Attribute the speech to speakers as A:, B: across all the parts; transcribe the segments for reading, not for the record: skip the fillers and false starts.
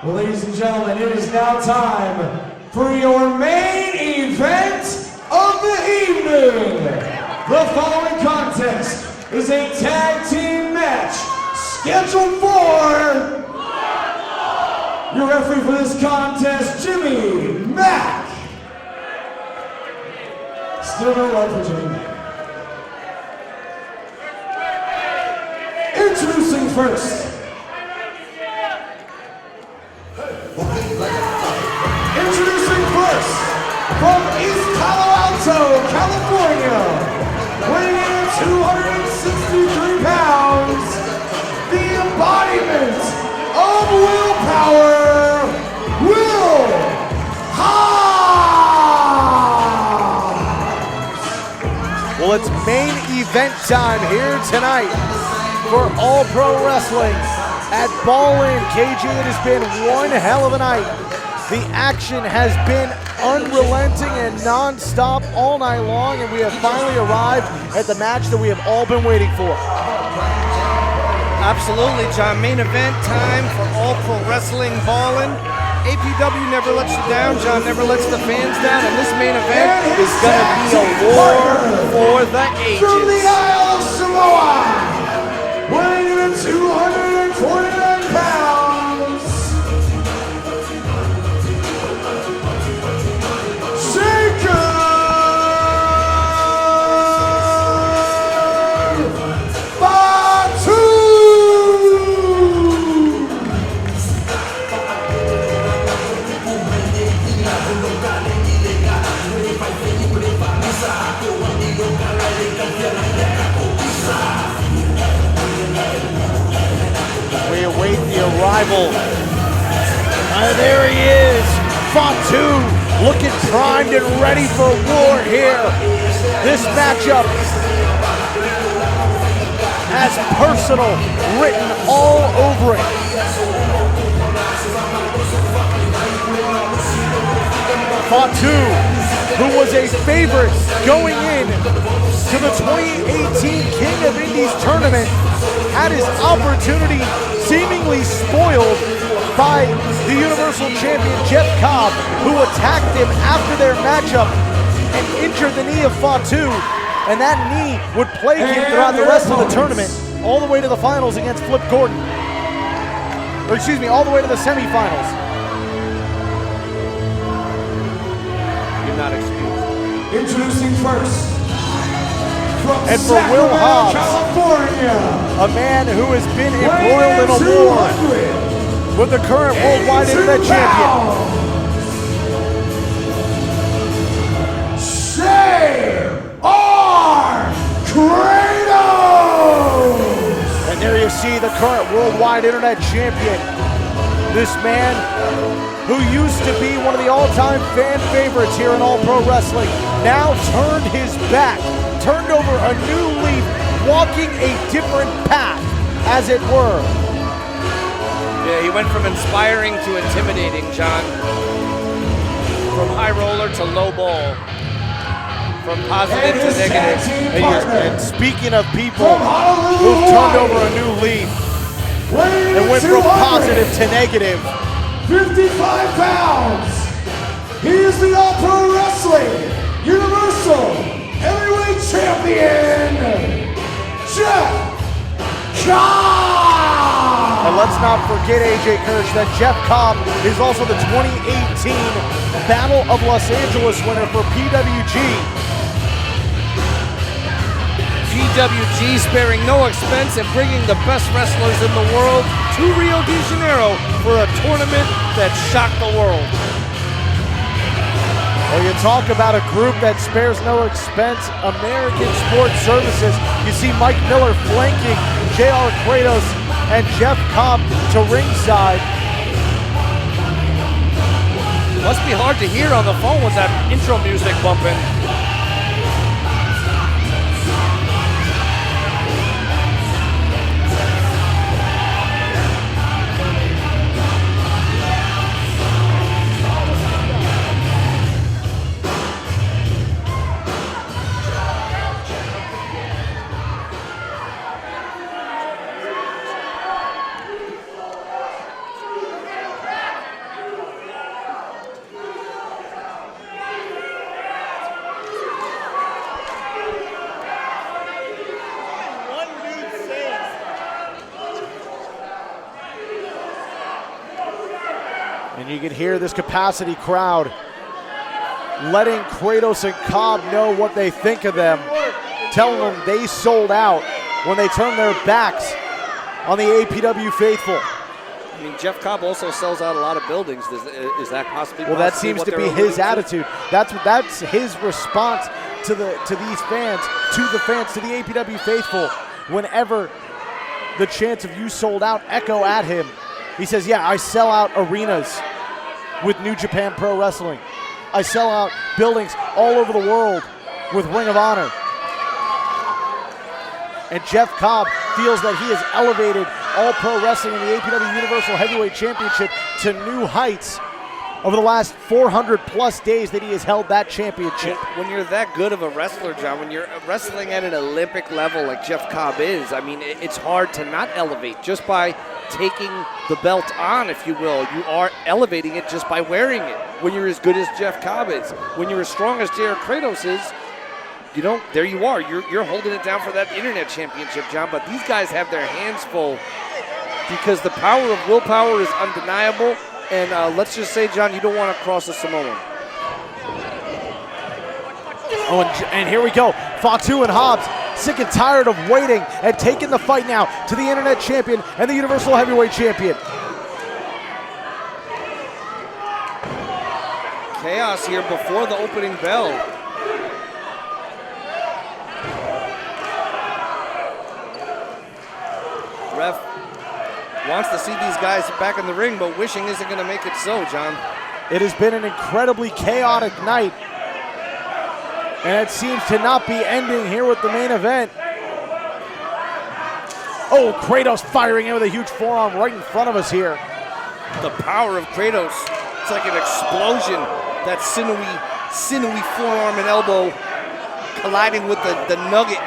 A: Well, ladies and gentlemen, it is now time for your main event of the evening. The following contest is a tag team match scheduled for... Your referee for this contest, Jimmy Mack. Still no love for Jimmy Mack. Introducing first. From East Palo Alto, California, weighing in at 263 pounds, the embodiment of willpower, Will Hobbs!
B: Well, it's main event time here tonight for All Pro Wrestling at Ballin. KG, it has been one hell of a night. The action has been unrelenting and non-stop all night long, and we have finally arrived at the match that we have all been waiting for.
C: Absolutely, John. Main event time for All Pro Wrestling Ballin. APW never lets you down, John, never lets the fans down, and this main event is going to be a war for the ages.
A: From the Isle of Samoa, weighing in at 249 pounds,
B: We await the arrival. There he is, Fatu, looking primed and ready for war here. This matchup has personal written all over it. Fatu, who was a favorite going in to the 2018 King of Indies tournament, had his opportunity seemingly spoiled by the Universal Champion Jeff Cobb, who attacked him after their matchup and injured the knee of Fatu, and that knee would plague him throughout the rest of the tournament, all the way to the finals against Flip Gordon. Or excuse me, all the way to the semifinals.
C: You're not excused.
A: Introducing first.
B: And for Will Hobbs,
A: California,
B: a man who has been embroiled in a war with the current Worldwide Internet Champion.
A: Kratos!
B: And there you see the current Worldwide Internet Champion. This man who used to be one of the all-time fan favorites here in All Pro Wrestling, now turned his back, turned over a new leaf, walking a different path, as it were.
C: Yeah, he went from inspiring to intimidating, John. From high roller to low ball. From positive to negative.
B: And speaking of people who've turned over a new leaf, and went from positive to negative.
A: 55 pounds. He is the All Pro Wrestling Universal Heavyweight Champion, Jeff Cobb!
B: And let's not forget, AJ Kirsch, that Jeff Cobb is also the 2018 Battle of Los Angeles winner for PWG.
C: PWG sparing no expense and bringing the best wrestlers in the world to Rio de Janeiro for a tournament that shocked the world.
B: Well, you talk about a group that spares no expense, American Sports Services. You see Mike Miller flanking JR Kratos and Jeff Cobb to ringside.
C: Must be hard to hear on the phone with that intro music bumping.
B: And you can hear this capacity crowd letting Kratos and Cobb know what they think of them, telling them they sold out when they turned their backs on the APW faithful.
C: I mean, Jeff Cobb also sells out a lot of buildings. Is that possibly?
B: Well, that seems to be his attitude. That's his response to these fans, to the APW faithful. Whenever the chants of "you sold out" echo at him, he says, "Yeah, I sell out arenas with New Japan Pro Wrestling. I sell out buildings all over the world with Ring of Honor." And Jeff Cobb feels that he has elevated All Pro Wrestling in the APW Universal Heavyweight Championship to new heights over the last 400 plus days that he has held that championship.
C: When you're that good of a wrestler, John, when you're wrestling at an Olympic level like Jeff Cobb is, I mean, it's hard to not elevate just by taking the belt on, if you will. You are elevating it just by wearing it. When you're as good as Jeff Cobb is, when you're as strong as Jared Kratos is, you know, there you are. You're holding it down for that internet championship, John. But these guys have their hands full because the power of willpower is undeniable. And let's just say, John, you don't want to cross a Samoan.
B: Oh, and here we go. Fatu and Hobbs, sick and tired of waiting and taking the fight now to the internet champion and the Universal Heavyweight champion.
C: Chaos here before the opening bell. Ref wants to see these guys back in the ring, but wishing isn't going to make it so, John.
B: It has been an incredibly chaotic night, and it seems to not be ending here with the main event. Oh, Kratos firing in with a huge forearm right in front of us here.
C: The power of Kratos. It's like an explosion. That sinewy forearm and elbow colliding with the nugget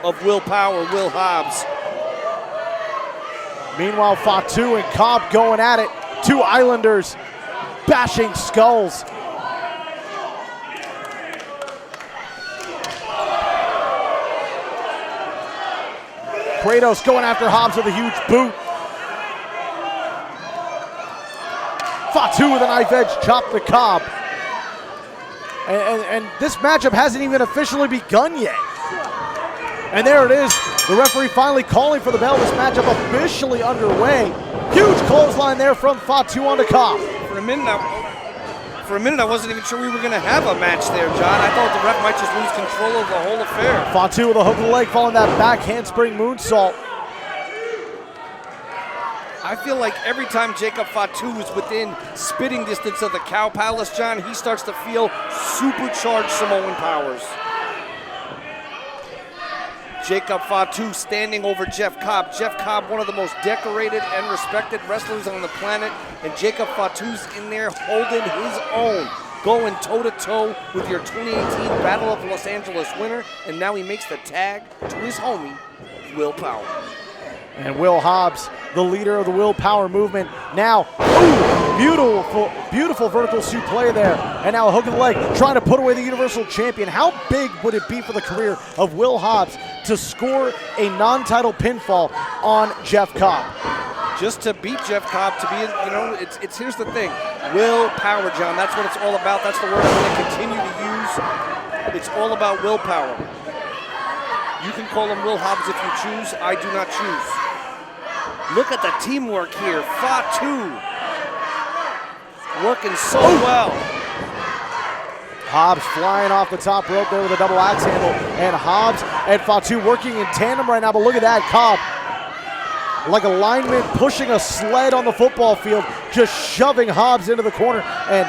C: of willpower, Will Hobbs.
B: Meanwhile, Fatu and Cobb going at it. Two Islanders bashing skulls. Kratos going after Hobbs with a huge boot. Fatu with a knife edge chop to Cobb. And this matchup hasn't even officially begun yet. And there it is, the referee finally calling for the bell. This matchup officially underway. Huge clothesline there from Fatu onto Cobb.
C: For a minute, I wasn't even sure we were going to have a match there, John. I thought the ref might just lose control of the whole affair.
B: Fatu with a hook of the leg following that back handspring moonsault.
C: I feel like every time Jacob Fatu is within spitting distance of the Cow Palace, John, he starts to feel supercharged Samoan powers. Jacob Fatu standing over Jeff Cobb. Jeff Cobb, one of the most decorated and respected wrestlers on the planet, and Jacob Fatu's in there holding his own, going toe-to-toe with your 2018 Battle of Los Angeles winner, and now he makes the tag to his homie, Will Power.
B: And Will Hobbs, the leader of the Will Power movement, now, ooh, beautiful vertical suplex there. And now a hook of the leg, trying to put away the Universal Champion. How big would it be for the career of Will Hobbs to score a non-title pinfall on Jeff Cobb?
C: Just to beat Jeff Cobb, to be, you know, it's here's the thing. Will Power, John, that's what it's all about. That's the word I'm going to continue to use. It's all about willpower. You can call him Will Hobbs if you choose. I do not choose. Look at the teamwork here. Fatu working so well.
B: Hobbs flying off the top rope there with a double axe handle. And Hobbs and Fatu working in tandem right now. But look at that, Cobb, like a lineman pushing a sled on the football field, just shoving Hobbs into the corner. And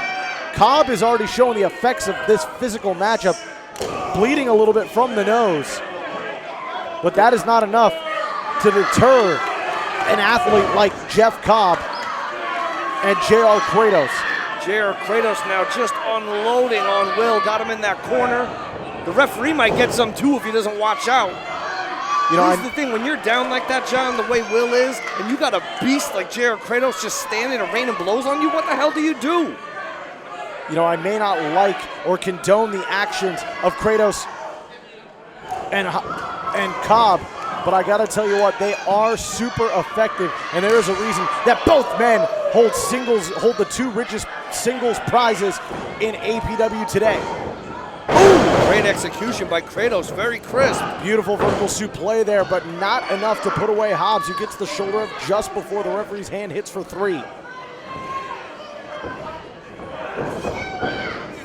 B: Cobb is already showing the effects of this physical matchup, bleeding a little bit from the nose. But that is not enough to deter an athlete like Jeff Cobb and J.R. Kratos.
C: J.R. Kratos now just unloading on Will. Got him in that corner. The referee might get some too if he doesn't watch out. You know, here's the thing, when you're down like that, John, the way Will is, and you got a beast like J.R. Kratos just standing and raining blows on you, what the hell do you do?
B: You know, I may not like or condone the actions of Kratos and Cobb, but I gotta tell you what, they are super effective, and there is a reason that both men hold the two richest singles prizes in APW today.
C: Great execution by Kratos, very crisp.
B: Beautiful vertical suplex there, but not enough to put away Hobbs, who gets the shoulder up just before the referee's hand hits for 3.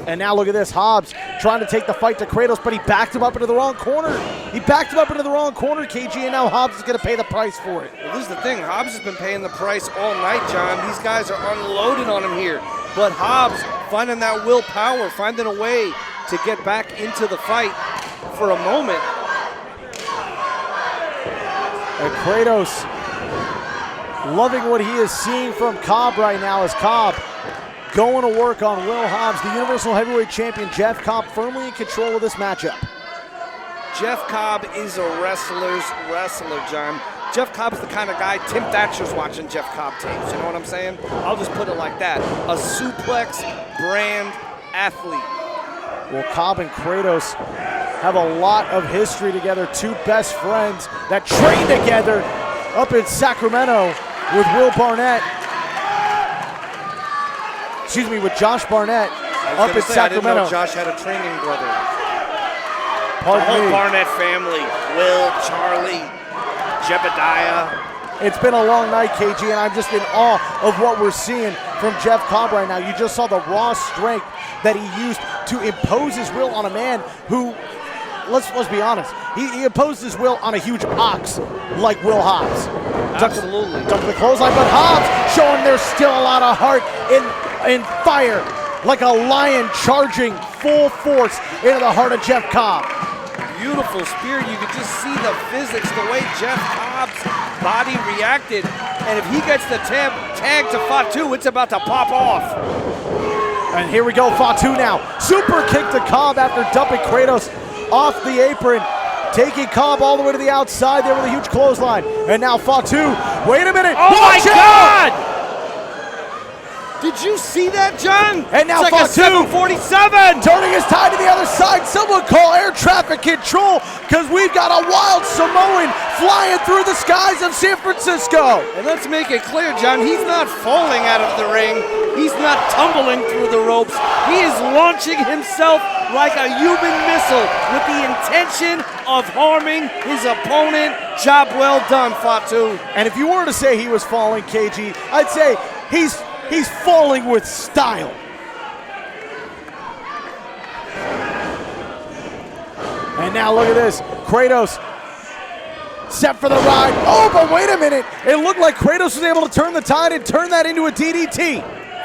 B: And now look at this, Hobbs trying to take the fight to Kratos, but he backed him up into the wrong corner. KG, and now Hobbs is gonna pay the price for it.
C: Well, this is the thing, Hobbs has been paying the price all night, John. These guys are unloading on him here. But Hobbs finding that willpower, finding a way to get back into the fight for a moment.
B: And Kratos loving what he is seeing from Cobb right now, as Cobb going to work on Will Hobbs. The Universal Heavyweight Champion Jeff Cobb firmly in control of this matchup.
C: Jeff Cobb is a wrestler's wrestler, John. Jeff Cobb's the kind of guy Tim Thatcher's watching Jeff Cobb tapes, you know what I'm saying? I'll just put it like that. A suplex brand athlete.
B: Well, Cobb and Kratos have a lot of history together, two best friends that trained together up in Sacramento with with Josh Barnett up in Sacramento.
C: I didn't know Josh had a training brother.
B: Pardon
C: the whole
B: me.
C: Barnett family, Will, Charlie, Jebediah.
B: It's been a long night, KG, and I'm just in awe of what we're seeing from Jeff Cobb right now. You just saw the raw strength that he used to impose his will on a man who, let's be honest, he imposed his will on a huge ox like Will Hobbs.
C: Absolutely.
B: Dunked the clothesline, but Hobbs showing there's still a lot of heart in fire, like a lion charging full force into the heart of Jeff Cobb.
C: Beautiful spear. You could just see the physics, the way Jeff Cobb's body reacted. And if he gets the tag to Fatu, it's about to pop off.
B: And here we go, Fatu now. Super kick to Cobb after dumping Kratos off the apron. Taking Cobb all the way to the outside there with a huge clothesline. And now Fatu, wait a minute.
C: Oh my
B: Watch
C: God! Did you see that, John?
B: And now
C: it's like
B: Fatu,
C: a 747.
B: turning his tide to the other side. Someone call air traffic control, because we've got a wild Samoan flying through the skies of San Francisco.
C: And let's make it clear, John, he's not falling out of the ring. He's not tumbling through the ropes. He is launching himself like a human missile with the intention of harming his opponent. Job well done, Fatu.
B: And if you were to say he was falling, KG, I'd say he's falling with style. And now look at this. Kratos set for the ride. Oh, but wait a minute. It looked like Kratos was able to turn the tide and turn that into a DDT.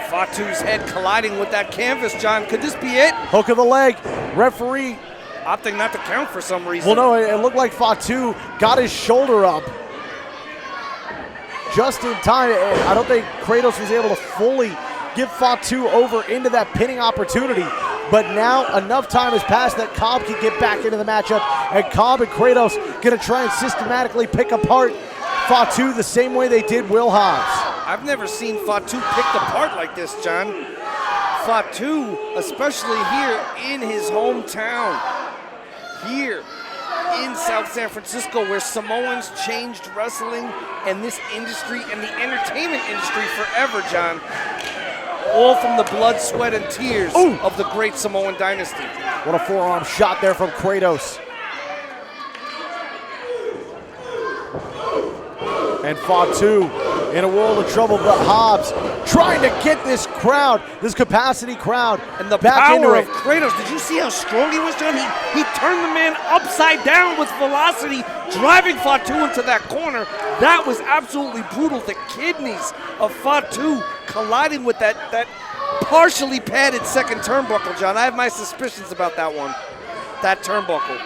C: Fatu's head colliding with that canvas, John. Could this be it?
B: Hook of the leg. Referee
C: opting not to count for some reason.
B: Well, no, it looked like Fatu got his shoulder up just in time. I don't think Kratos was able to fully give Fatu over into that pinning opportunity. But now enough time has passed that Cobb can get back into the matchup, and Cobb and Kratos gonna try and systematically pick apart Fatu the same way they did Will Hobbs.
C: I've never seen Fatu picked apart like this, John. Fatu, especially here in his hometown, here in South San Francisco, where Samoans changed wrestling and this industry and the entertainment industry forever, John. All from the blood, sweat, and tears of the great Samoan dynasty.
B: What a forearm shot there from Kratos. And Fatu in a world of trouble, but Hobbs trying to get this crowd, this capacity crowd,
C: and the
B: back
C: power
B: into it.
C: of Kratos. Did you see how strong he was, John? He turned the man upside down with velocity, driving Fatu into that corner. That was absolutely brutal. The kidneys of Fatu colliding with that partially padded second turnbuckle, John. I have my suspicions about that one, that turnbuckle.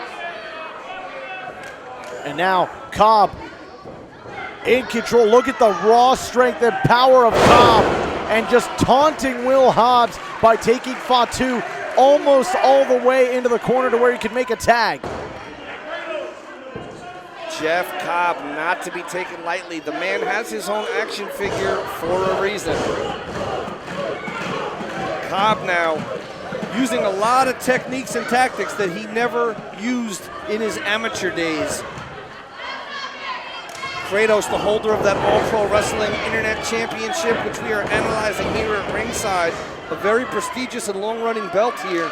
B: And now Cobb in control. Look at the raw strength and power of Cobb, and just taunting Will Hobbs by taking Fatu almost all the way into the corner to where he could make a tag.
C: Jeff Cobb, not to be taken lightly. The man has his own action figure for a reason. Cobb now using a lot of techniques and tactics that he never used in his amateur days. Kratos, the holder of that All Pro Wrestling Internet Championship, which we are analyzing here at ringside, a very prestigious and long-running belt here,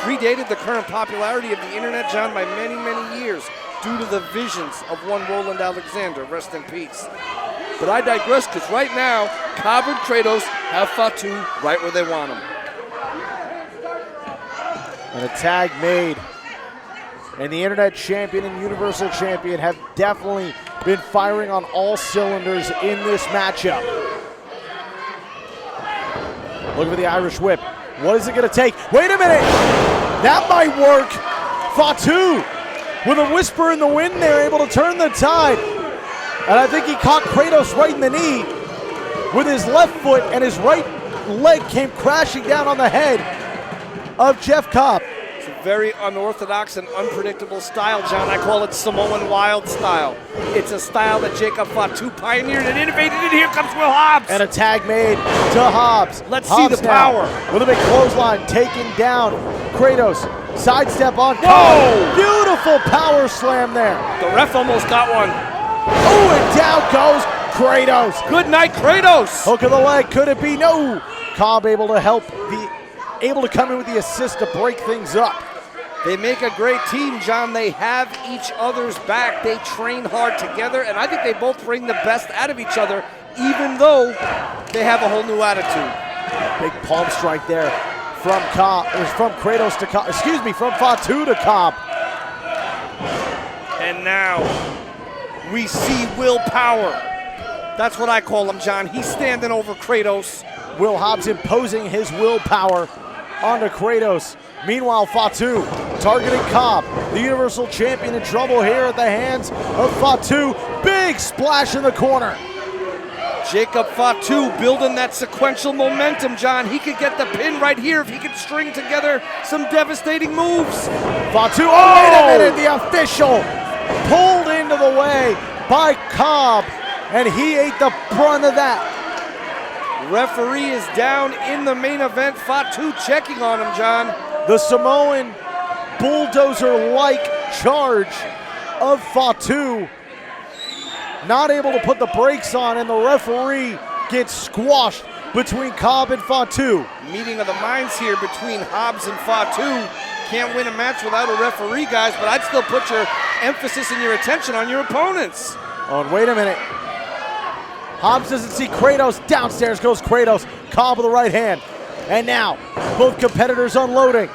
C: predated the current popularity of the Internet, John, by many, many years due to the visions of one Roland Alexander, rest in peace. But I digress, because right now, Cobb and Kratos have Fatu right where they want him.
B: And a tag made. And the Internet Champion and Universal Champion have definitely been firing on all cylinders in this matchup. Look for the Irish whip. What is it going to take? Wait a minute! That might work! Fatu, with a whisper in the wind there, able to turn the tide. And I think he caught Kratos right in the knee with his left foot, and his right leg came crashing down on the head of Jeff Cobb.
C: It's a very unorthodox and unpredictable style, John. I call it Samoan Wild style. It's a style that Jacob Fatu pioneered and innovated, and here comes Will Hobbs.
B: And a tag made to Hobbs.
C: Let's
B: Hobbs
C: see the power.
B: With a big clothesline, taking down Kratos. Sidestep on Cobb.
C: Whoa!
B: Beautiful power slam there.
C: The ref almost got one.
B: Oh, and down goes Kratos.
C: Good night, Kratos.
B: Hook of the leg, could it be? No. Cobb able to help, able to come in with the assist to break things up.
C: They make a great team, John. They have each other's back. They train hard together, and I think they both bring the best out of each other, even though they have a whole new attitude.
B: Big palm strike there from Cobb, from Kratos to Cobb, excuse me, from Fatu to Cobb.
C: And now we see willpower. That's what I call him, John. He's standing over Kratos.
B: Will Hobbs imposing his willpower onto Kratos. Meanwhile, Fatu targeting Cobb. The Universal Champion in trouble here at the hands of Fatu. Big splash in the corner.
C: Jacob Fatu building that sequential momentum, John. He could get the pin right here if he could string together some devastating moves.
B: Fatu, oh, wait a minute, the official pulled into the way by Cobb, and he ate the brunt of that.
C: Referee is down in the main event. Fatu checking on him, John.
B: The Samoan bulldozer-like charge of Fatu, not able to put the brakes on, and the referee gets squashed between Cobb and Fatu.
C: Meeting of the minds here between Hobbs and Fatu. Can't win a match without a referee, guys, but I'd still put your emphasis and your attention on your opponents.
B: Oh, and wait a minute. Hobbs doesn't see Kratos. Downstairs goes Kratos. Cobb with the right hand. And now, both competitors unloading.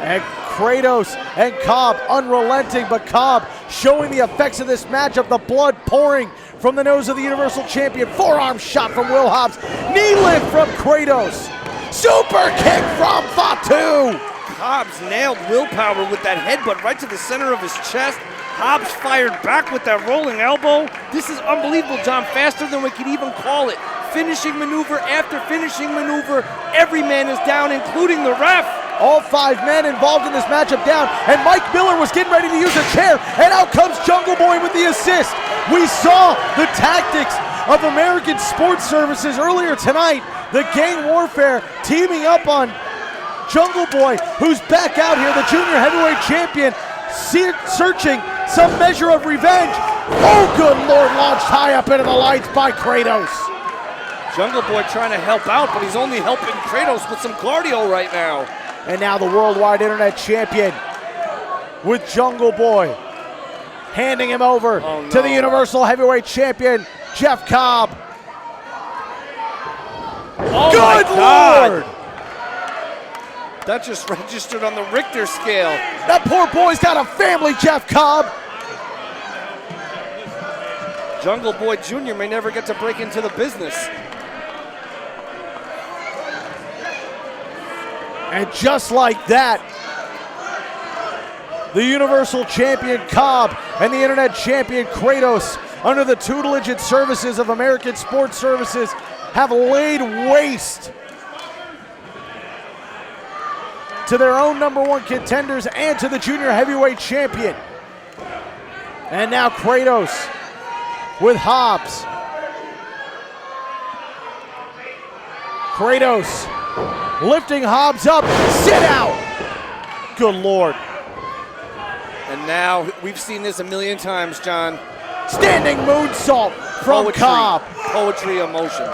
B: And Kratos and Cobb unrelenting, but Cobb showing the effects of this matchup. The blood pouring from the nose of the Universal Champion. Forearm shot from Will Hobbs. Knee lift from Kratos. Super kick from Fatu.
C: Hobbs nailed willpower with that headbutt right to the center of his chest. Hobbs fired back with that rolling elbow. This is unbelievable, John. Faster than we could even call it. Finishing maneuver after finishing maneuver. Every man is down, including the ref.
B: All 5 men involved in this matchup down, and Mike Miller was getting ready to use a chair, and out comes Jungle Boy with the assist. We saw the tactics of American Sports Services earlier tonight. The gang warfare teaming up on Jungle Boy, who's back out here, the junior heavyweight champion, searching some measure of revenge. Oh, good Lord, launched high up into the lights by Kratos.
C: Jungle Boy trying to help out, but he's only helping Kratos with some cardio right now.
B: And now the Worldwide Internet Champion with Jungle Boy handing him over to the Universal Heavyweight Champion, Jeff Cobb.
C: Oh, good Lord! That just registered on the Richter scale.
B: That poor boy's got a family, Jeff Cobb.
C: Jungle Boy Jr. may never get to break into the business.
B: And just like that, the Universal Champion Cobb and the Internet Champion Kratos, under the tutelage and services of American Sports Services, have laid waste to their own #1 contenders and to the junior heavyweight champion. And now Kratos with Hobbs. Kratos lifting Hobbs up. Sit out. Good Lord.
C: And now, we've seen this a million times, John.
B: Standing moonsault from Cobb.
C: Poetry of motion.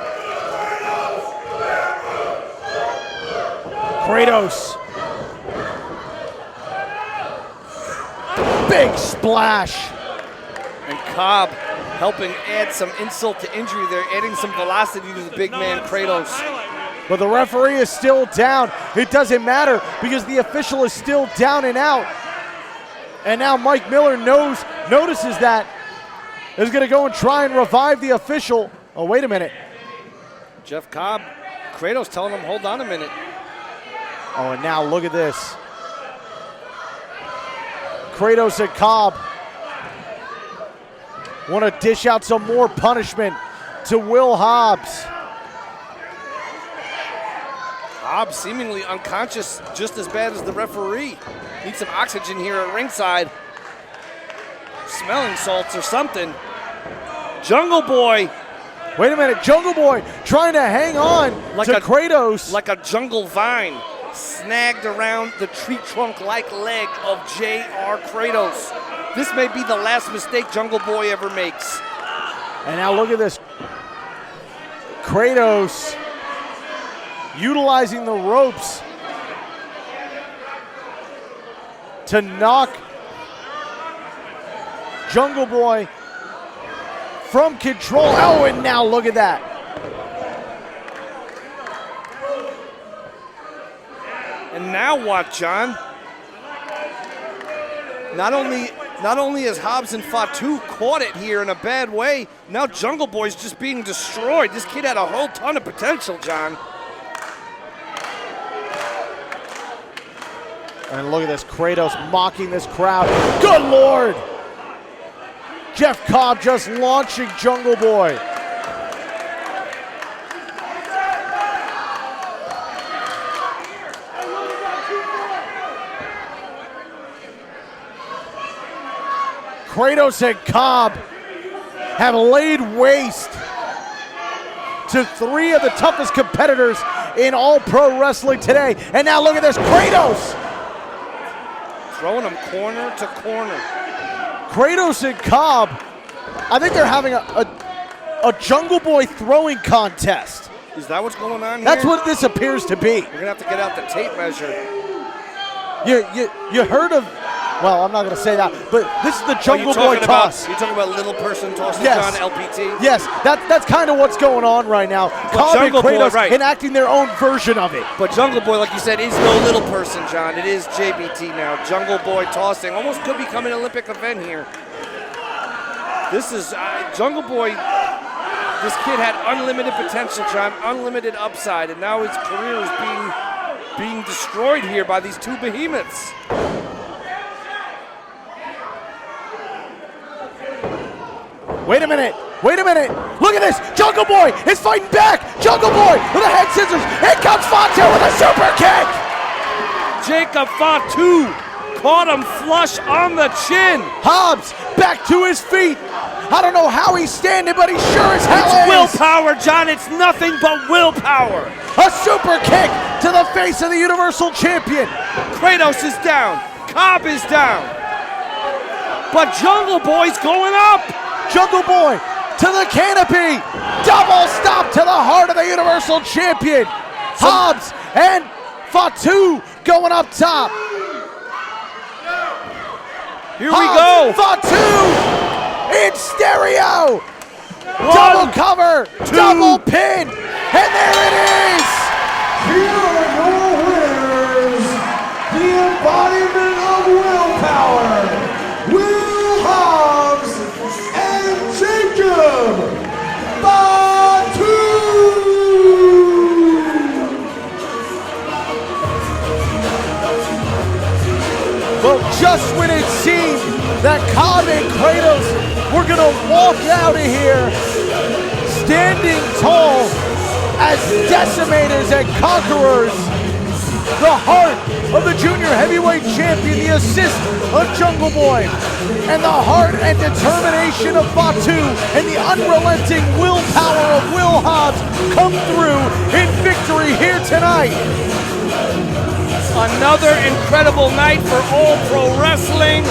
B: Kratos. Big splash.
C: And Cobb helping add some insult to injury there, adding some velocity to the big man Kratos.
B: But the referee is still down. It doesn't matter because the official is still down and out. And now Mike Miller notices that. Is going to go and try and revive the official. Oh, wait a minute.
C: Jeff Cobb, Kratos telling him, hold on a minute.
B: Oh, and now look at this. Kratos and Cobb want to dish out some more punishment to Will Hobbs.
C: Hobbs seemingly unconscious, just as bad as the referee. Needs some oxygen here at ringside. Smelling salts or something. Jungle Boy.
B: Wait a minute, Jungle Boy trying to hang on to Kratos.
C: Like a jungle vine snagged around the tree trunk-like leg of J.R. Kratos. This may be the last mistake Jungle Boy ever makes.
B: And now look at this. Kratos utilizing the ropes to knock Jungle Boy from control. Oh, and now look at that.
C: And now what, John? Not only has Hobbs and Fatu caught it here in a bad way, now Jungle Boy's just being destroyed. This kid had a whole ton of potential, John.
B: And look at this, Kratos mocking this crowd. Good Lord! Jeff Cobb just launching Jungle Boy. Kratos and Cobb have laid waste to three of the toughest competitors in all pro wrestling today. And now look at this, Kratos!
C: Throwing them corner to corner.
B: Kratos and Cobb, I think they're having a Jungle Boy throwing contest.
C: Is that what's going on here?
B: That's what this appears to be.
C: We're going to have to get out the tape measure.
B: You heard of, well, I'm not going to say that, but this is the Jungle Boy toss.
C: You're talking about little person tossing,
B: yes.
C: John, LPT?
B: Yes, that's kind of what's going on right now. Cobb and Kratos enacting their own version of it.
C: But Jungle Boy, like you said, is no little person, John. It is JBT now. Jungle Boy tossing. Almost could become an Olympic event here. This is, Jungle Boy, this kid had unlimited potential, John, unlimited upside, and now his career is being destroyed here by these two behemoths.
B: Wait a minute, look at this, Jungle Boy is fighting back, Jungle Boy with a head scissors, here comes Fatu with a super kick!
C: Jacob Fatu caught him flush on the chin.
B: Hobbs back to his feet. I don't know how he's standing, but he sure as hell is.
C: Willpower, John, it's nothing but willpower.
B: A super kick to the face of the Universal Champion.
C: Kratos is down, Cobb is down, but Jungle Boy's going up.
B: Jungle Boy to the canopy. Double stop to the heart of the Universal Champion. Hobbs and Fatu going up top.
C: Here we go.
B: Fatu in stereo. Double cover, double pin, and there it is.
A: Here are your winners, the embodiment of willpower, Will Hobbs and Jacob Fatu.
B: Well, just when it seemed that Cobb and Kratos were gonna walk out of here standing tall as decimators and conquerors, the heart of the junior heavyweight champion, the assist of Jungle Boy, and the heart and determination of Fatu, and the unrelenting willpower of Will Hobbs come through in victory here tonight.
C: Another incredible night for All Pro Wrestling.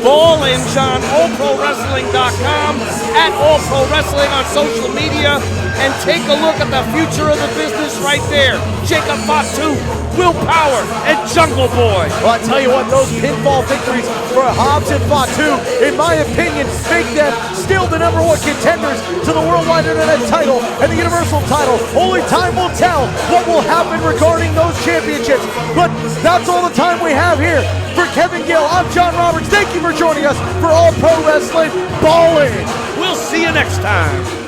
C: Ballin, John, allprowrestling.com, at All Pro Wrestling on social media, and take a look at the future of the business right there. Jacob Fatu, Will Power, and Jungle Boy.
B: Well, I tell you what, those pinfall victories for Hobbs and Fatu, in my opinion, make them still the #1 contenders to the Worldwide Internet title and the Universal title. Only time will tell what will happen regarding those championships. But that's all the time we have here. For Kevin Gill, I'm John Roberts. Thank you for joining us for All Pro Wrestling Ballin.
C: We'll see you next time.